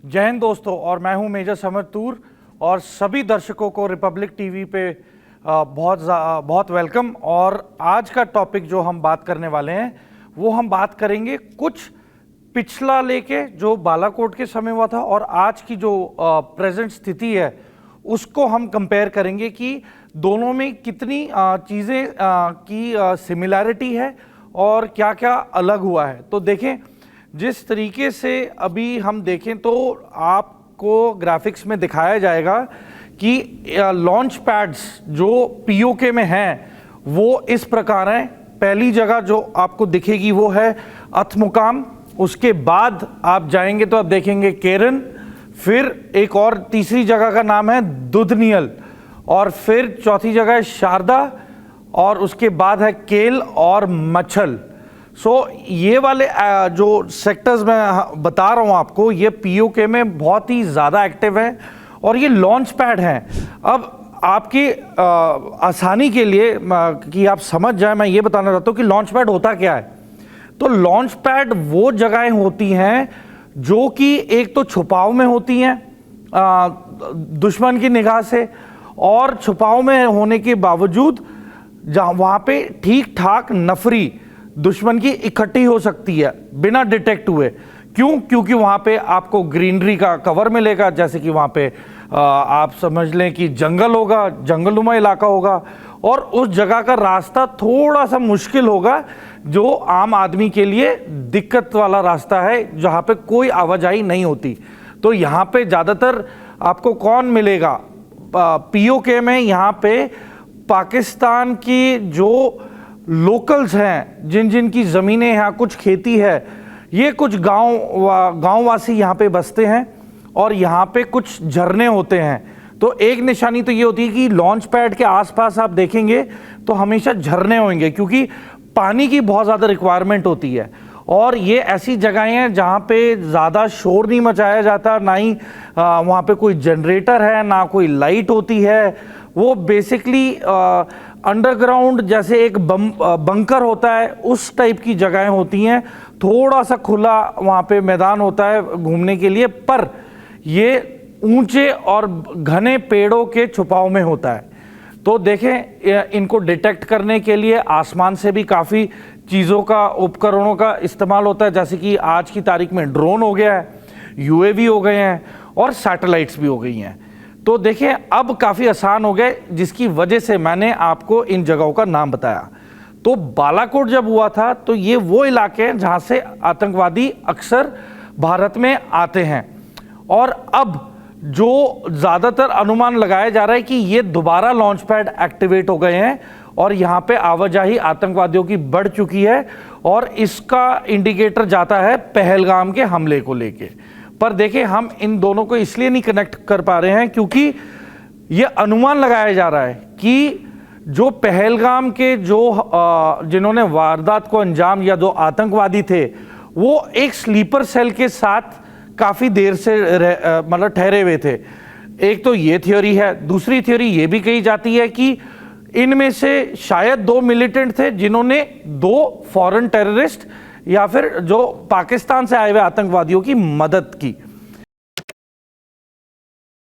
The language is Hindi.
जय हिंद दोस्तों, और मैं हूं मेजर समर तूर और सभी दर्शकों को रिपब्लिक टीवी पे बहुत वेलकम। और आज का टॉपिक जो हम बात करने वाले हैं वो हम बात करेंगे कुछ पिछला लेके जो बालाकोट के समय हुआ था और आज की जो प्रेजेंट स्थिति है उसको हम कंपेयर करेंगे कि दोनों में कितनी चीज़ें की सिमिलैरिटी है और क्या क्या अलग हुआ है। तो देखें, जिस तरीके से अभी हम देखें तो आपको ग्राफिक्स में दिखाया जाएगा कि लॉन्च पैड्स जो पीओके में हैं वो इस प्रकार हैं। पहली जगह जो आपको दिखेगी वो है अथमुकाम, उसके बाद आप जाएंगे तो आप देखेंगे केरन, फिर एक और तीसरी जगह का नाम है दुधनियल, और फिर चौथी जगह है शारदा, और उसके बाद है केल और मच्छल। ये वाले जो सेक्टर्स मैं बता रहा हूं आपको, ये पीओके में बहुत ही ज़्यादा एक्टिव है और ये लॉन्च पैड हैं। अब आपकी आसानी के लिए कि आप समझ जाए, मैं ये बताना चाहता हूं कि लॉन्च पैड होता क्या है। तो लॉन्च पैड वो जगहें होती हैं जो कि एक तो छुपाव में होती हैं दुश्मन की निगाह से, और छुपाव में होने के बावजूद जहाँ वहाँ पे ठीक ठाक नफरी दुश्मन की इकट्ठी हो सकती है बिना डिटेक्ट हुए। क्यों? क्योंकि वहाँ पे आपको ग्रीनरी का कवर मिलेगा, जैसे कि वहाँ पे आप समझ लें कि जंगल होगा, जंगलनुमा इलाका होगा, और उस जगह का रास्ता थोड़ा सा मुश्किल होगा, जो आम आदमी के लिए दिक्कत वाला रास्ता है, जहाँ पे कोई आवाजाही नहीं होती। तो यहाँ पे ज़्यादातर आपको कौन मिलेगा पीओके में? यहाँ पे पाकिस्तान की जो लोकल्स हैं, जिन जिन की ज़मीनें हैं, कुछ खेती है, ये कुछ गांववासी यहाँ पे बसते हैं और यहाँ पे कुछ झरने होते हैं। तो एक निशानी तो ये होती है कि लॉन्च पैड के आसपास आप देखेंगे तो हमेशा झरने होंगे, क्योंकि पानी की बहुत ज़्यादा रिक्वायरमेंट होती है। और ये ऐसी जगहें हैं जहाँ पे ज़्यादा शोर नहीं मचाया जाता, ना ही वहाँ पे कोई जनरेटर है, ना कोई लाइट होती है। वो बेसिकली अंडरग्राउंड जैसे एक बंकर होता है, उस टाइप की जगहें होती हैं। थोड़ा सा खुला वहाँ पे मैदान होता है घूमने के लिए, पर ये ऊंचे और घने पेड़ों के छुपाव में होता है। तो देखें, इनको डिटेक्ट करने के लिए आसमान से भी काफ़ी चीज़ों का, उपकरणों का इस्तेमाल होता है, जैसे कि आज की तारीख में ड्रोन हो गया है, यूएवी हो गए हैं और सैटेलाइट्स भी हो गई हैं। तो देखें, अब काफ़ी आसान हो गए, जिसकी वजह से मैंने आपको इन जगहों का नाम बताया। तो बालाकोट जब हुआ था तो ये वो इलाके हैं जहाँ से आतंकवादी अक्सर भारत में आते हैं, और अब जो ज़्यादातर अनुमान लगाया जा रहा है कि ये दोबारा लॉन्च पैड एक्टिवेट हो गए हैं और यहाँ पे आवाजाही आतंकवादियों की बढ़ चुकी है, और इसका इंडिकेटर जाता है पहलगाम के हमले को लेके। पर देखिए, हम इन दोनों को इसलिए नहीं कनेक्ट कर पा रहे हैं क्योंकि ये अनुमान लगाया जा रहा है कि जो पहलगाम के जिन्होंने वारदात को अंजाम, या जो आतंकवादी थे, वो एक स्लीपर सेल के साथ काफ़ी देर से मतलब ठहरे हुए थे। एक तो ये थ्योरी है। दूसरी थ्योरी ये भी कही जाती है कि इनमें से शायद 2 मिलिटेंट थे जिन्होंने 2 फॉरेन टेररिस्ट या फिर जो पाकिस्तान से आए हुए आतंकवादियों की मदद की।